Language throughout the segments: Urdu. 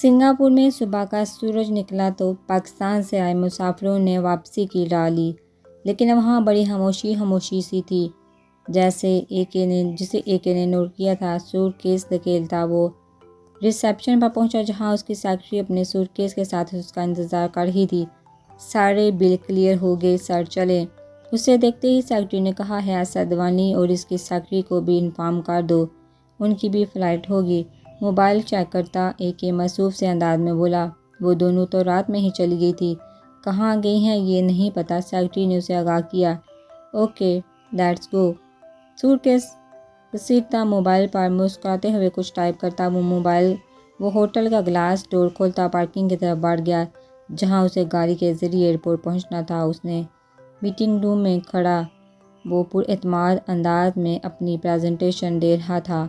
سنگاپور میں صبح کا سورج نکلا تو پاکستان سے آئے مسافروں نے واپسی کی راہ لی، لیکن وہاں بڑی خاموشی سی تھی، جسے اے کے نے نوٹ کیا تھا۔ سوٹ کیس دھکیلتا وہ ریسیپشن پر پہنچا، جہاں اس کی سیکرٹری اپنے سوٹ کیس کے ساتھ اس کا انتظار کر رہی تھی۔ سارے بل کلیئر ہو گئے سر، چلیں۔ اسے دیکھتے ہی سیکرٹری نے کہا ہے اسد وانی اور اس کی سیکرٹری کو بھی انفارم کر دو، ان کی بھی فلائٹ ہوگی۔ موبائل چیک کرتا اے کے مصروف سے انداز میں بولا، وہ دونوں تو رات میں ہی چلی گئی تھی، کہاں گئی ہیں یہ نہیں پتا، سیکرٹری نے اسے آگاہ کیا۔ Okay let's go. Suitcase گھسیٹتا موبائل پر مسکراتے ہوئے کچھ ٹائپ کرتا وہ ہوٹل کا گلاس ڈور کھولتا پارکنگ کی طرف بڑھ گیا، جہاں اسے گاڑی کے ذریعے ایئرپورٹ پہنچنا تھا۔ اس نے میٹنگ روم میں کھڑا وہ پر اعتماد انداز میں اپنی پریزنٹیشن دے رہا تھا۔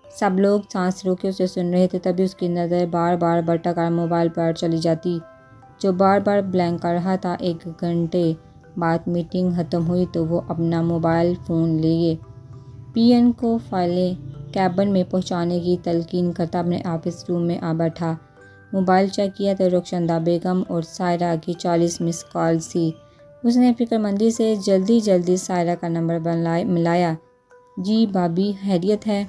سب لوگ سانس روکے اسے سن رہے تھے، تبھی اس کی نظر بار بار بھٹک کر موبائل پر چلی جاتی، جو بار بار بلنک کر رہا تھا۔ 1 گھنٹے بعد میٹنگ ختم ہوئی تو وہ اپنا موبائل فون لیے پی این کو فائلیں کیبن میں پہنچانے کی تلقین کرتا اپنے آفس روم میں آ بیٹھا۔ موبائل چیک کیا تو رخشندہ بیگم اور سائرہ کی 40 مس کالز تھی۔ اس نے فکرمندی سے جلدی سائرہ کا نمبر ملایا۔ جی بھابی، خیریت ہے؟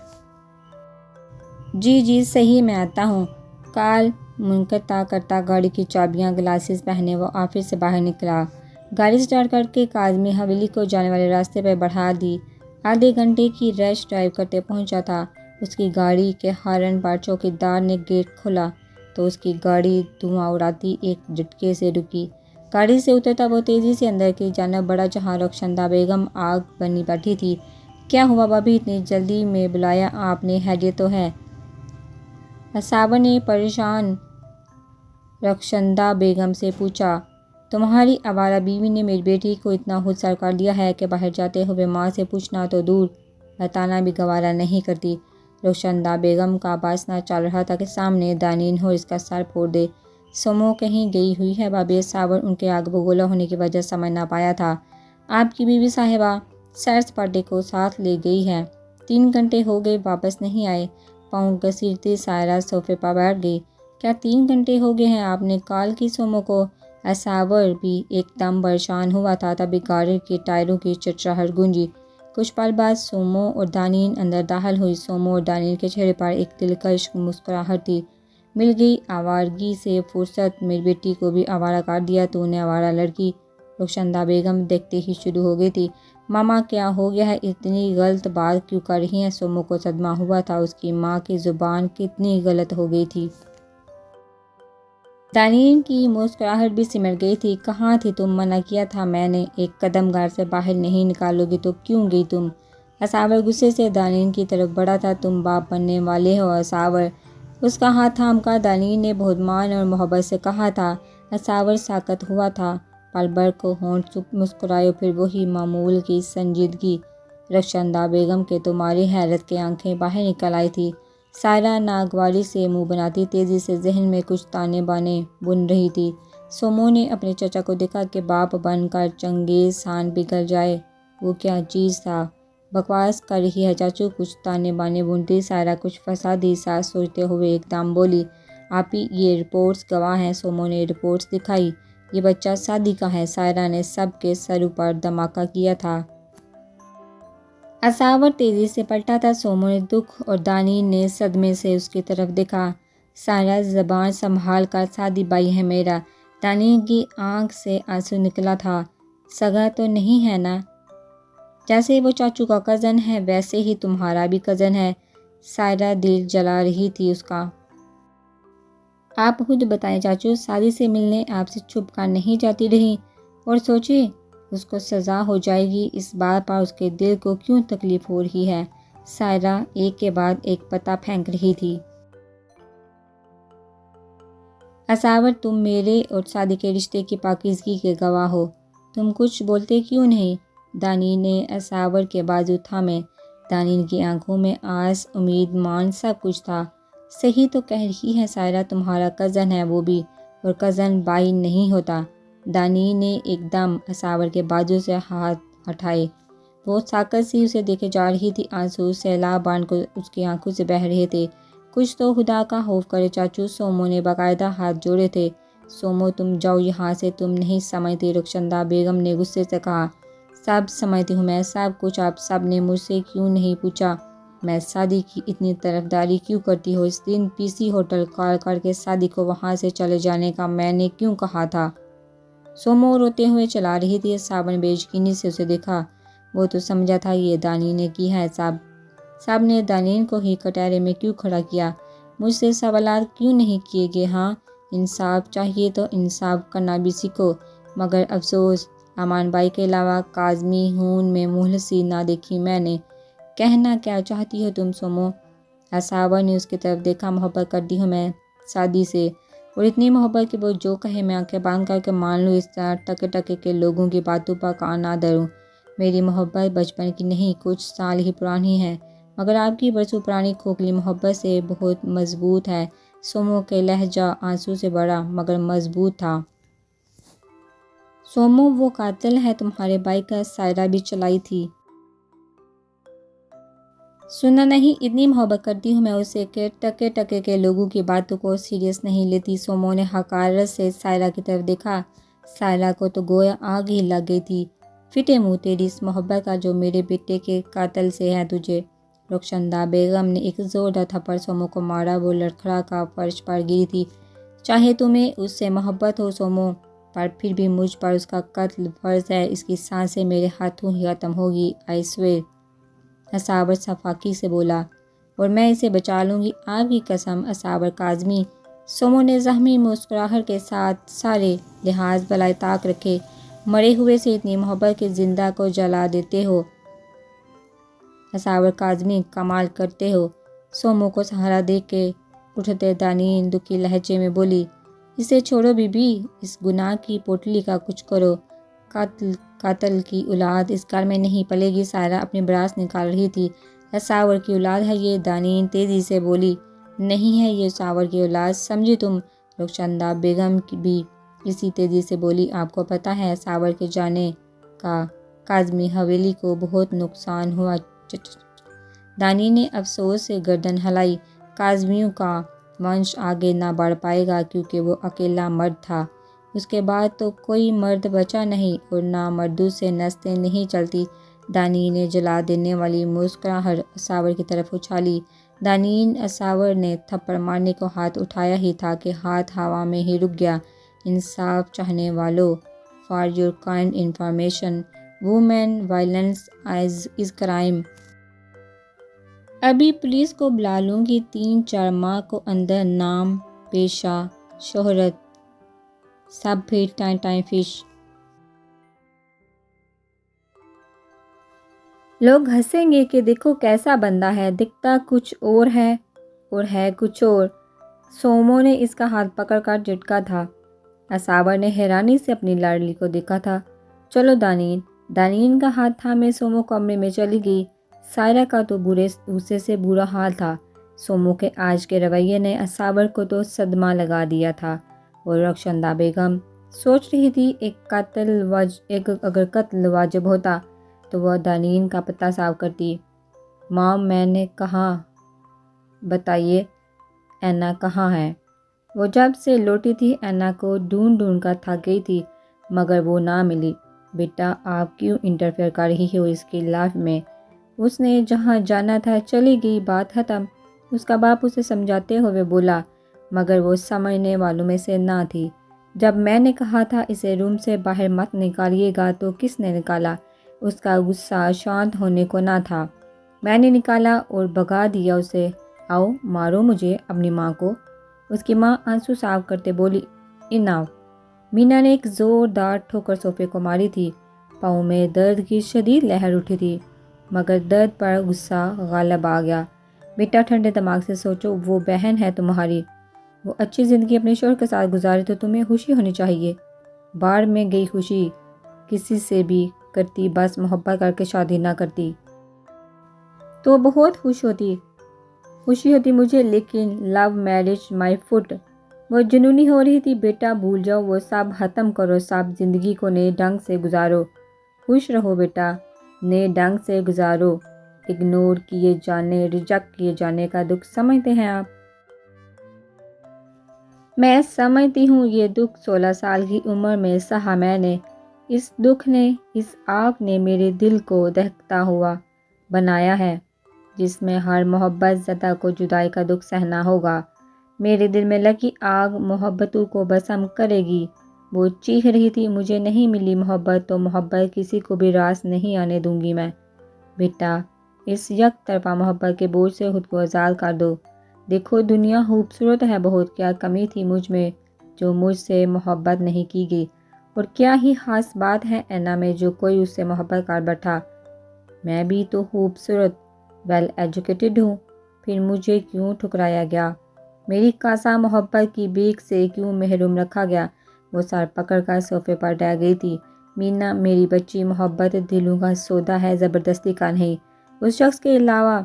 جی صحیح، میں آتا ہوں۔ کال منقطع کرتا گاڑی کی چابیاں گلاسز پہنے وہ آفس سے باہر نکلا۔ گاڑی سٹارٹ کر کے کاظمی حویلی کو جانے والے راستے پر بڑھا دی۔ آدھے گھنٹے کی ریش ڈرائیو کرتے پہنچا تھا۔ اس کی گاڑی کے ہارن پر چوکیدار نے گیٹ کھولا تو اس کی گاڑی دھواں اڑاتی ایک جھٹکے سے رکی۔ گاڑی سے اترتا وہ تیزی سے اندر کی جانب بڑھا، جہاں رخشندہ بیگم آگ بنی بیٹھی تھی۔ کیا ہوا بھابی، اتنی جلدی میں بلایا آپ نے، خیریت تو ہے؟ اصابر نے پریشان رخشندہ بیگم سے پوچھا۔ تمہاری آوارہ بیوی نے میری بیٹی کو اتنا خود سر کر دیا ہے کہ باہر جاتے ہوئے ماں سے پوچھنا تو دور، بتانا بھی گوارا نہیں کرتی۔ رخشندہ بیگم کا باسنا چل رہا تھا کہ سامنے دانین ہو اس کا سر پھوڑ دے۔ سومو کہیں گئی ہوئی ہے بھابی، اصابر ان کے آگ بگولا ہونے کی وجہ سمجھ نہ پایا تھا۔ آپ کی بیوی صاحبہ سیر سپاٹے کو ساتھ لے گئی ہے، 3 گھنٹے ہو گئے واپس نہیں آئے۔ پاؤں گھسیٹتی سائرہ صوفے پر بیٹھ گئی۔ کیا 3 گھنٹے ہو گئے ہیں آپ نے کال کی سومو کو؟ اصابر بھی ایک دم پریشان ہوا تھا، تبھی گاڑی کے ٹائروں کی چرچراہٹ گونجی۔ کچھ پل بعد سومو اور دانین اندر داخل ہوئی۔ سومو اور دانین کے چہرے پر ایک دلکش مسکراہٹ تھی۔ مل گئی آوارگی سے فرصت، میری بیٹی کو بھی آوارہ کر دیا تو نے آوارہ لڑکی۔ رخشندہ بیگم دیکھتے ہی شروع ہو گئی تھی۔ ماما کیا ہو گیا ہے، اتنی غلط بات کیوں کر رہی ہیں؟ سومو کو صدمہ ہوا تھا، اس کی ماں کی زبان کتنی غلط ہو گئی تھی۔ دانین کی مسکراہٹ بھی سمٹ گئی تھی۔ کہاں تھی تم؟ منع کیا تھا میں نے، 1 قدم گھر سے باہر نہیں نکالو گی تو کیوں گئی تم؟ اصابر غصے سے دانین کی طرف بڑھا تھا۔ تم باپ بننے والے ہو اصابر، اس کا ہاتھ تھام کر دانین نے بہت مان اور محبت سے کہا تھا۔ اصابر ساکت ہوا تھا، پل بھر کو ہونٹ مسکرائے، پھر وہی معمول کی سنجیدگی۔ رخشندہ بیگم کے تمہاری حیرت کی آنکھیں باہر نکل آئی تھی۔ سائرہ ناگواری سے منہ بناتی تیزی سے ذہن میں کچھ تانے بانے بن رہی تھی۔ سومو نے اپنے چچا کو دیکھا کہ باپ بن کر چنگیز خان پگھل جائے، وہ کیا چیز تھا؟ بکواس کر رہی ہے چاچو، کچھ تانے بانے بنتی سائرہ کچھ فسادی سا سوچتے ہوئے ایک دم بولی۔ آپی یہ رپورٹس گواہ ہیں۔ سومو نے رپورٹس دکھائی۔ یہ بچہ سعدی کا ہے، سائرہ نے سب کے سروں پر دھماکہ کیا تھا۔ اصابر تیزی سے پلٹا تھا۔ سومو نے دکھ اور دانین نے صدمے سے اس کی طرف دیکھا۔ سائرہ زبان سنبھال کر، سعدی بھائی ہے میرا۔ دانین کی آنکھ سے آنسو نکلا تھا۔ سگا تو نہیں ہے نا؟ جیسے وہ چاچو کا کزن ہے ویسے ہی تمہارا بھی کزن ہے۔ سائرہ دل جلا رہی تھی اس کا۔ آپ خود بتائیں چاچو، سعدی سے ملنے آپ سے چھپ کر نہیں جاتی رہی، اور سوچے اس کو سزا ہو جائے گی، اس بات پر اس کے دل کو کیوں تکلیف ہو رہی ہے؟ سائرہ ایک کے بعد ایک پتا پھینک رہی تھی۔ اصابر تم میرے اور سعدی کے رشتے کی پاکیزگی کے گواہ ہو، تم کچھ بولتے کیوں نہیں؟ دانین نے اصابر کے بازو تھامے۔ دانین کی آنکھوں میں آس، امید، مان سب کچھ تھا۔ صحیح تو کہہ رہی ہے سائرہ، تمہارا کزن ہے وہ بھی، اور کزن بھائی نہیں ہوتا۔ دانین نے ایک دم اصابر کے بازو سے ہاتھ ہٹائے۔ وہ ساکت سی اسے دیکھے جا رہی تھی، آنسو سیلاب بن کر اس کی آنکھوں سے بہہ رہے تھے۔ کچھ تو خدا کا خوف کرے چاچو، سومو نے باقاعدہ ہاتھ جوڑے تھے۔ سومو تم جاؤ یہاں سے، تم نہیں سمجھتی، رخشندہ بیگم نے غصے سے کہا۔ سب سمجھتی ہوں میں، سب کچھ، آپ سب نے مجھ سے کیوں نہیں پوچھا میں سعدی کی اتنی طرفداری کیوں کرتی ہوں؟ اس دن پی سی ہوٹل کال کر کے سعدی کو وہاں سے چلے جانے کا میں نے کیوں کہا تھا؟ سومو روتے ہوئے چلا رہی تھی۔ صاحب نے بے یقینی سے اسے دیکھا۔ وہ تو سمجھا تھا یہ دانی نے کی ہے۔ صاحب نے دانین کو ہی کٹہرے میں کیوں کھڑا کیا؟ مجھ سے سوالات کیوں نہیں کیے گئے؟ ہاں، انصاف چاہیے تو انصاف کرنا بھی سیکھو۔ مگر افسوس، امان بائی کے علاوہ کاظمی ہون میں مخلصی نہ دیکھی میں نے۔ کہنا کیا چاہتی ہو تم سومو؟ صاحبہ نے اس کی طرف دیکھا۔ محبت کرتی ہوں میں سعدی سے، اور اتنی محبت کہ وہ جو کہے میں آنکھیں بند کر کے مان لوں، اس طرح ٹکے ٹکے کے لوگوں کی باتوں پر کان نہ دھروں۔ میری محبت بچپن کی نہیں، کچھ سال ہی پرانی ہے، مگر آپ کی برسوں پرانی کھوکھلی محبت سے بہت مضبوط ہے۔ سومو کے لہجہ آنسو سے بھرا مگر مضبوط تھا۔ سومو، وہ قاتل ہے، تمہارے بھائی کا سائرہ بھی چلائی تھی۔ سننا نہیں، اتنی محبت کرتی ہوں میں اسے کہ ٹکے ٹکے کے لوگوں کی باتوں کو سیریس نہیں لیتی۔ سومو نے حقارت سے سائرہ کی طرف دیکھا۔ سائرہ کو تو گویا آگ ہی لگ گئی تھی۔ پھٹے منہ تیری اس محبت کا جو میرے بیٹے کے قاتل سے ہے تجھے۔ رخشندہ بیگم نے ایک زوردار تھپڑ سومو کو مارا۔ وہ لڑکھڑا کر فرش پر گری تھی۔ چاہے تمہیں اس سے محبت ہو سومو، پر پھر بھی مجھ پر اس کا قتل فرض ہے۔ اس کی سانسیں میرے ہاتھوں ہی ختم ہوگی، آئی سویر۔ اصابر صفاقی سے بولا، اور میں اسے بچا لوں گی، آپ کی قسم اصابر کاظمی۔ سومو نے زخمی مسکراہٹ کے ساتھ سارے لحاظ بالائے طاق رکھے۔ مرے ہوئے سے اتنی محبت کہ زندہ کو جلا دیتے ہو اصابر کاظمی، کمال کرتے ہو۔ سومو کو سہارا دے کے اٹھتے دانین دکھی لہجے میں بولی، اسے چھوڑو بی بی، اس گناہ کی پوٹلی کا کچھ کرو۔ قاتل کی اولاد اس گھر میں نہیں پلے گی۔ سائرہ اپنی براس نکال رہی تھی۔ اصاور کی اولاد ہے یہ، دانین تیزی سے بولی۔ نہیں ہے یہ اصاور کی اولاد، سمجھی تم؟ رخشندہ بیگم بھی اسی تیزی سے بولی۔ آپ کو پتہ ہے اصاور کے جانے کا کاظمی حویلی کو بہت نقصان ہوا۔ دانین نے افسوس سے گردن ہلائی۔ کاظمیوں کا ونش آگے نہ بڑھ پائے گا کیونکہ وہ اکیلا مرد تھا۔ اس کے بعد تو کوئی مرد بچا نہیں، اور نہ مردوں سے نسلیں نہیں چلتی۔ دانین نے جلا دینے والی مسکراہٹ اصاور کی طرف اچھالی۔ دانین، اصاور نے تھپڑ مارنے کو ہاتھ اٹھایا ہی تھا کہ ہاتھ ہوا میں ہی رک گیا۔ انصاف چاہنے والوں، for your kind information, women violence is crime. ابھی پولیس کو بلا لوں گی۔ 3-4 ماہ کو اندر نام، پیشہ، شہرت، سب پھر ٹائیں ٹائیں فش۔ لوگ ہنسیں گے کہ دیکھو کیسا بندہ ہے، دکھتا کچھ اور ہے کچھ اور۔ سومو نے اس کا ہاتھ پکڑ کر جھٹکا تھا۔ اصابر نے حیرانی سے اپنی لاڈلی کو دیکھا تھا۔ چلو دانین کا ہاتھ تھامے سومو کمرے میں چلی گئی۔ سائرہ کا تو غصے سے برا حال تھا۔ سومو کے آج کے رویے نے اصابر کو تو صدمہ لگا دیا تھا، اور رخشندہ بیگم سوچ رہی تھی اگر قتل واجب ہوتا تو وہ دانین کا پتہ صاف کرتی۔ ماں، میں نے کہا بتائیے اینا کہاں ہے؟ وہ جب سے لوٹی تھی اینا کو ڈھونڈ کر تھک گئی تھی، مگر وہ نہ ملی۔ بیٹا، آپ کیوں انٹرفیئر کر رہی ہو اس کی لائف میں؟ اس نے جہاں جانا تھا چلی گئی، بات ختم۔ اس کا باپ اسے سمجھاتے ہوئے بولا، مگر وہ سمجھنے والوں میں سے نہ تھی۔ جب میں نے کہا تھا اسے روم سے باہر مت نکالیے گا تو کس نے نکالا؟ اس کا غصہ شانت ہونے کو نہ تھا۔ میں نے نکالا اور بھگا دیا اسے۔ آؤ مارو مجھے، اپنی ماں کو۔ اس کی ماں آنسو صاف کرتے بولی، اناف۔ مینا نے ایک زوردار ٹھوکر صوفے کو ماری تھی۔ پاؤں میں درد کی شدید لہر اٹھی تھی، مگر درد پر غصہ غالب آ گیا۔ بیٹا، ٹھنڈے دماغ سے سوچو، وہ بہن ہے تمہاری، وہ اچھی زندگی اپنے شوہر کے ساتھ گزارے تو تمہیں خوشی ہونی چاہیے۔ باڑ میں گئی خوشی، کسی سے بھی کرتی، بس محبت کر کے شادی نہ کرتی تو بہت خوشی ہوتی مجھے، لیکن لو میرج مائی فٹ۔ وہ جنونی ہو رہی تھی۔ بیٹا بھول جاؤ وہ سب، ختم کرو سب، زندگی کو نئے ڈھنگ سے گزارو۔ خوش رہو بیٹا، نئے ڈھنگ سے گزارو۔ اگنور کیے جانے، ریجیکٹ کیے جانے کا دکھ سمجھتے ہیں آپ؟ میں سمجھتی ہوں یہ دکھ 16 سال کی عمر میں سہا میں نے۔ اس دکھ نے، اس آگ نے میرے دل کو دہکتا ہوا بنایا ہے، جس میں ہر محبت زدہ کو جدائی کا دکھ سہنا ہوگا۔ میرے دل میں لگی آگ محبتوں کو بسم کرے گی۔ وہ چیخ رہی تھی، مجھے نہیں ملی محبت تو محبت کسی کو بھی راس نہیں آنے دوں گی میں۔ بیٹا، اس یک طرفہ محبت کے بوجھ سے خود کو آزاد کر دو۔ دیکھو دنیا خوبصورت ہے بہت، کیا کمی تھی مجھ میں جو مجھ سے محبت نہیں کی گئی، اور کیا ہی خاص بات ہے اینا میں جو کوئی اس سے محبت کر بیٹھا۔ میں بھی تو خوبصورت، ویل ایجوکیٹڈ ہوں، پھر مجھے کیوں ٹھکرایا گیا؟ میری کاسا محبت کی بھیک سے کیوں محروم رکھا گیا؟ وہ سر پکڑ کر صوفے پر ڈہ گئی تھی۔ مینا میری بچی، محبت دلوں کا سودا ہے، زبردستی کا نہیں۔ اس شخص کے علاوہ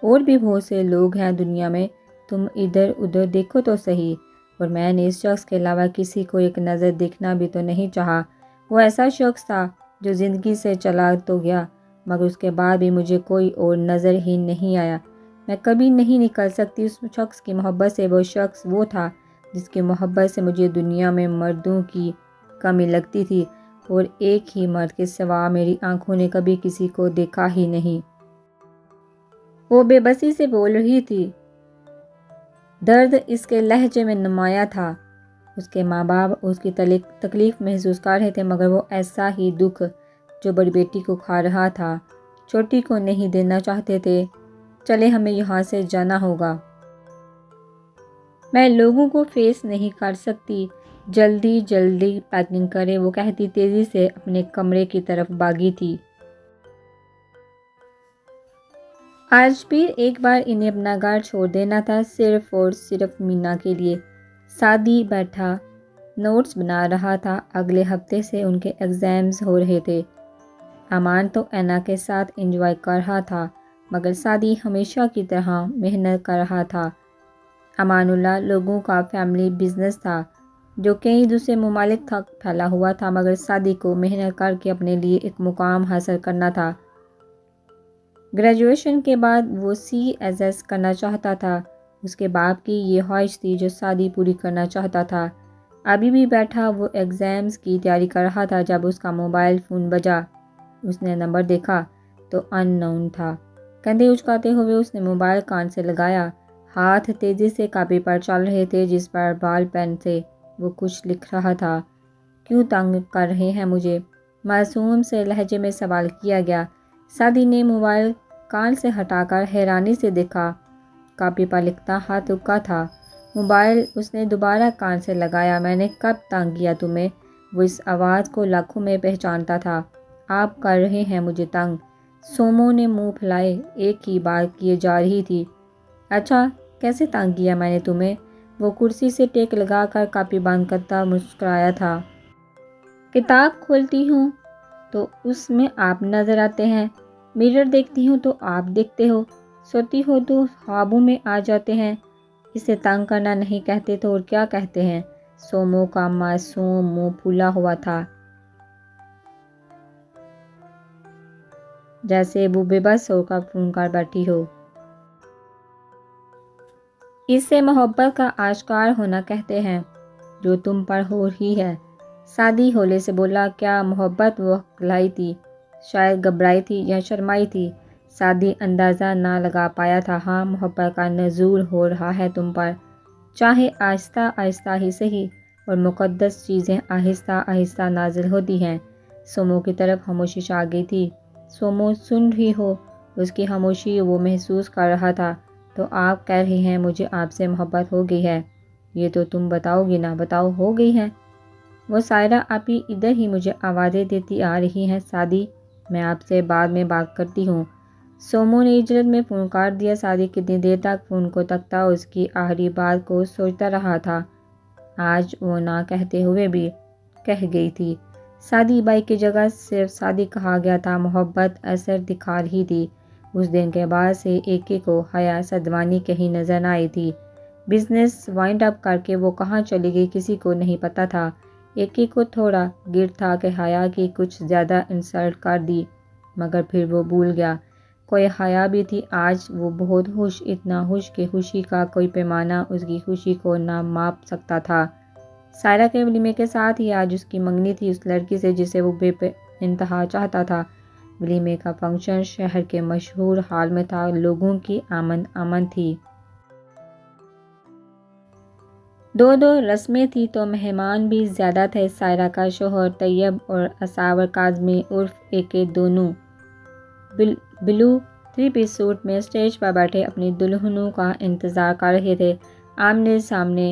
اور بھی بہت سے لوگ ہیں دنیا میں، تم ادھر ادھر دیکھو تو صحیح۔ اور میں نے اس شخص کے علاوہ کسی کو ایک نظر دیکھنا بھی تو نہیں چاہا۔ وہ ایسا شخص تھا جو زندگی سے چلا تو گیا، مگر اس کے بعد بھی مجھے کوئی اور نظر ہی نہیں آیا۔ میں کبھی نہیں نکل سکتی اس شخص کی محبت سے۔ وہ شخص وہ تھا جس کی محبت سے مجھے دنیا میں مردوں کی کمی لگتی تھی، اور ایک ہی مرد کے سوا میری آنکھوں نے کبھی کسی کو دیکھا ہی نہیں۔ وہ بے بسی سے بول رہی تھی، درد اس کے لہجے میں نمایاں تھا۔ اس کے ماں باپ اس کی تکلیف محسوس کر رہے تھے، مگر وہ ایسا ہی دکھ جو بڑی بیٹی کو کھا رہا تھا چھوٹی کو نہیں دینا چاہتے تھے۔ چلے ہمیں یہاں سے جانا ہوگا، میں لوگوں کو فیس نہیں کر سکتی۔ جلدی جلدی پیکنگ کرے، وہ کہتی تیزی سے اپنے کمرے کی طرف بھاگی تھی۔ آج پھر ایک بار انہیں اپنا گھر چھوڑ دینا تھا، صرف اور صرف مینا کے لیے۔ سعدی بیٹھا نوٹس بنا رہا تھا، اگلے ہفتے سے ان کے ایگزامز ہو رہے تھے۔ امان تو اینا کے ساتھ انجوائے کر رہا تھا، مگر سعدی ہمیشہ کی طرح محنت کر رہا تھا۔ امان اللہ لوگوں کا فیملی بزنس تھا جو کئی دوسرے ممالک تک پھیلا ہوا تھا، مگر سعدی کو محنت کر کے اپنے لیے ایک مقام حاصل کرنا تھا۔ گریجویشن کے بعد وہ CSS کرنا چاہتا تھا۔ اس کے باپ کی یہ خواہش تھی جو سعدی پوری کرنا چاہتا تھا۔ ابھی بھی بیٹھا وہ ایگزامز کی تیاری کر رہا تھا جب اس کا موبائل فون بجا۔ اس نے نمبر دیکھا تو ان نون تھا۔ کندھے اچکاتے ہوئے اس نے موبائل کان سے لگایا، ہاتھ تیزی سے کاپی پر چل رہے تھے جس پر بال پین تھے۔ وہ کچھ لکھ رہا تھا۔ کیوں تنگ کر رہے ہیں مجھے؟ معصوم سے لہجے میں سوال کیا گیا۔ سعدی نے موبائل کان سے ہٹا کر حیرانی سے دیکھا، کاپی پر لکھتا ہاتھ رکا تھا۔ موبائل اس نے دوبارہ کان سے لگایا۔ میں نے کب تنگ کیا تمہیں؟ وہ اس آواز کو لاکھوں میں پہچانتا تھا۔ آپ کر رہے ہیں مجھے تنگ۔ سومو نے منہ پھلائے، ایک ہی بات کیے جا رہی تھی۔ اچھا کیسے تنگ کیا میں نے تمہیں؟ وہ کرسی سے ٹیک لگا کر کاپی بند کرتا مسکرایا تھا۔ کتاب کھولتی ہوں تو اس میں آپ نظر آتے ہیں، میرر دیکھتی ہوں تو آپ دیکھتے ہو، سوتی ہو تو خوابوں میں آ جاتے ہیں۔ اسے تنگ کرنا نہیں کہتے تو اور کیا کہتے ہیں؟ سومو کا معصوم منہ پھولا ہوا تھا، جیسے وہ بے بس ہو کر فون کر بیٹھی ہو۔ اسے محبت کا آشکار ہونا کہتے ہیں، جو تم پر ہو رہی ہے۔ سعدی ہولے سے بولا، کیا محبت؟ وہ ہکلائی تھی، شاید گھبرائی تھی یا شرمائی تھی۔ سعدی اندازہ نہ لگا پایا تھا۔ ہاں، محبت کا نزول ہو رہا ہے تم پر، چاہے آہستہ آہستہ ہی صحیح، اور مقدس چیزیں آہستہ آہستہ نازل ہوتی ہیں۔ سومو کی طرف خاموشی چھا گئی تھی۔ سومو سن رہی ہو؟ اس کی خاموشی وہ محسوس کر رہا تھا۔ تو آپ کہہ رہے ہیں مجھے آپ سے محبت ہو گئی ہے؟ یہ تو تم بتاؤ گی نا، بتاؤ ہو گئی ہے؟ وہ سائرہ آپی ادھر ہی مجھے آوازیں دیتی آ رہی ہیں۔ سعدی، میں آپ سے بعد میں بات کرتی ہوں۔ سومو نے اجلت میں فون کاٹ دیا۔ سعدی کتنی دیر تک فون کو تکتا اس کی آخری بات کو سوچتا رہا تھا۔ آج وہ نہ کہتے ہوئے بھی کہہ گئی تھی۔ سعدی بائی کی جگہ صرف سعدی کہا گیا تھا۔ محبت اثر دکھا رہی تھی۔ اس دن کے بعد سے ایکے کو حیا سدوانی کہیں نظر نہ آئی تھی۔ بزنس وائنڈ اپ کر کے وہ کہاں چلی گئی کسی کو نہیں پتا تھا۔ ایکے کو تھوڑا گر تھا کہ حیا کی کچھ زیادہ انسلٹ کر دی، مگر پھر وہ بھول گیا۔ کوئی حیا بھی تھی۔ آج وہ بہت خوش، اتنا خوش کہ خوشی کا کوئی پیمانہ اس کی خوشی کو نہ ماپ سکتا تھا۔ سائرہ کے ولیمے کے ساتھ ہی آج اس کی منگنی تھی، اس لڑکی سے جسے وہ بے انتہا چاہتا تھا۔ ولیمے کا فنکشن شہر کے مشہور ہال میں تھا، لوگوں کی آمد تھی۔ دو رسمیں تھیں تو مہمان بھی زیادہ تھے۔ سائرہ کا شوہر طیب اور اصغر کاظمی عرف اے کے دونوں بلو 3 پیس سوٹ میں اسٹیج پر بیٹھے اپنی دلہنوں کا انتظار کر رہے تھے۔ آمنے سامنے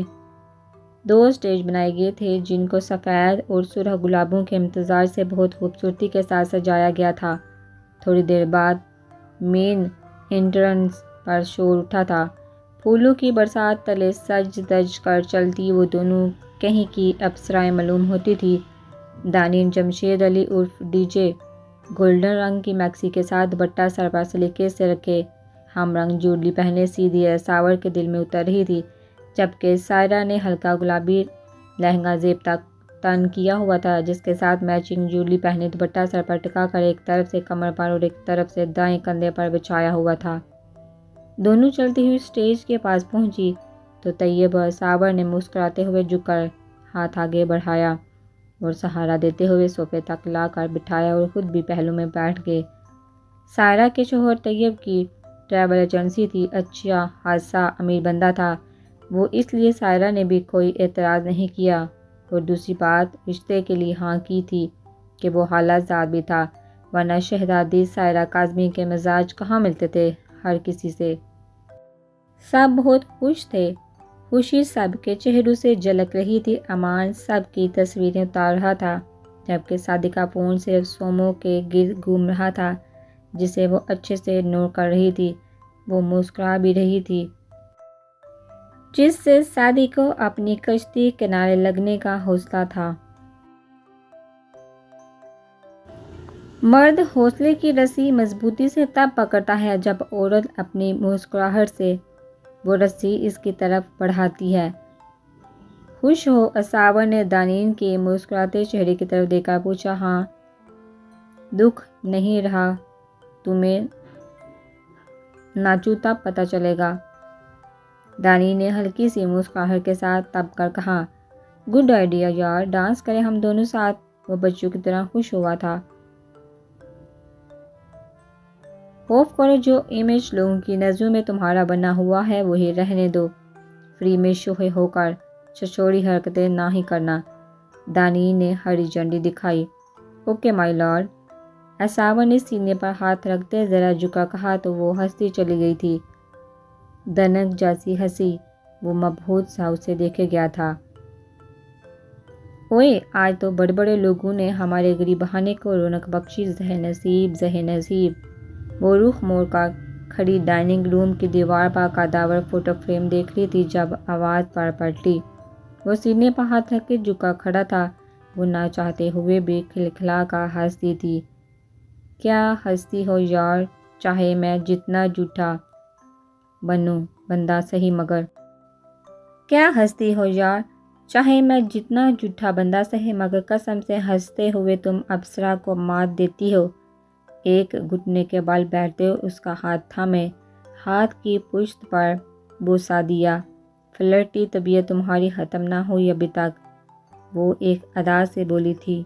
2 اسٹیج بنائے گئے تھے جن کو سفید اور سرخ گلابوں کے امتزاج سے بہت خوبصورتی کے ساتھ سجایا گیا تھا۔ تھوڑی دیر بعد مین انٹرنس پر شور اٹھا تھا۔ پھولوں کی برسات تلے سج دج کر چلتی وہ دونوں کہیں کی اپسرائیں معلوم ہوتی تھی۔ دانین جمشید علی عرف ڈی جے گولڈن رنگ کی میکسی کے ساتھ دوپٹہ سر پر سلیقے سے رکھے ہم رنگ جوڑلی پہنے سیدھی اصغر کے دل میں اتر رہی تھی، جبکہ سائرہ نے ہلکا گلابی لہنگا زیب تک تن کیا ہوا تھا، جس کے ساتھ میچنگ جوڑلی پہنے دوپٹہ سر پر ٹکا کر ایک طرف سے کمر پر اور ایک طرف سے دائیں کندھے پر بچھایا ہوا تھا۔ دونوں چلتی ہوئی اسٹیج کے پاس پہنچی تو طیب اور اصغر نے مسکراتے ہوئے جھک کر ہاتھ آگے بڑھایا اور سہارا دیتے ہوئے صوفے تک لا کر بٹھایا اور خود بھی پہلو میں بیٹھ گئے۔ سائرہ کے شوہر طیب کی ٹریول ایجنسی تھی، اچھا خاصا امیر بندہ تھا وہ، اس لیے سائرہ نے بھی کوئی اعتراض نہیں کیا، اور دوسری بات رشتے کے لیے ہاں کی تھی کہ وہ حالات زاد بھی تھا، ورنہ شہزادی سائرہ کاظمی کے مزاج کہاں ملتے تھے ہر کسی سے۔ سب بہت خوش تھے، خوشی سب کے چہروں سے جھلک رہی تھی۔ امان سب کی تصویریں اتار رہا تھا، جبکہ صادقہ فون صرف سومو کے گرد گھوم رہا تھا جسے وہ اچھے سے نوٹ کر رہی تھی۔ وہ مسکرا بھی رہی تھی، جس سے سعدی کو اپنی کشتی کنارے لگنے کا حوصلہ تھا۔ مرد حوصلے کی رسی مضبوطی سے تب پکڑتا ہے جب عورت اپنی مسکراہٹ سے وہ رسی اس کی طرف بڑھاتی ہے۔ خوش ہو؟ اصغر نے دانین کے مسکراتے چہرے کی طرف دیکھ کر پوچھا۔ ہاں، دکھ نہیں رہا تمہیں ناچوں تب پتہ چلے گا۔ دانین نے ہلکی سی مسکراہٹ کے ساتھ تب کر کہا، گڈ آئیڈیا یار، ڈانس کریں ہم دونوں ساتھ۔ وہ بچوں کی طرح خوش ہوا تھا۔ خوف کرو، جو امیج لوگوں کی نظروں میں تمہارا بنا ہوا ہے وہی رہنے دو، فری میں شوہے ہو کر چھچوڑی حرکتیں نہ ہی کرنا۔ دانین نے ہری جھنڈی دکھائی۔ Okay my lord. اصغر نے سینے پر ہاتھ رکھتے ذرا جھکا کہا تو وہ ہنستی چلی گئی تھی، دنک جیسی ہنسی، وہ مبہوت سا اسے دیکھے گیا تھا۔ اوئے، آج تو بڑے بڑے لوگوں نے ہمارے غریبانے کو رونق بخشی، زہ نصیب زہ نصیب۔ وہ رخ موڑ کر کھڑی ڈائننگ روم کی دیوار پر قداور فوٹو فریم دیکھ رہی تھی جب آواز پر پلٹی۔ وہ سینے پر ہاتھ رکھ کے جھکا کھڑا تھا، وہ نہ چاہتے ہوئے بھی کھلکھلا کر ہنستی تھی۔ کیا ہنستی ہو یار، چاہے میں جتنا جھوٹا بنوں بندہ صحیح مگر۔ کیا ہنستی ہو یار، چاہے میں جتنا جھوٹا بندہ صحیح مگر قسم سے ہنستے ہوئے تم ابصرہ کو مات دیتی ہو۔ ایک گھٹنے کے بل بیٹھتے ہوئے اس کا ہاتھ تھامے ہاتھ کی پشت پر بوسہ دیا۔ فلرٹی طبیعت تمہاری ختم نہ ہوئی ابھی تک، وہ ایک ادا سے بولی تھی۔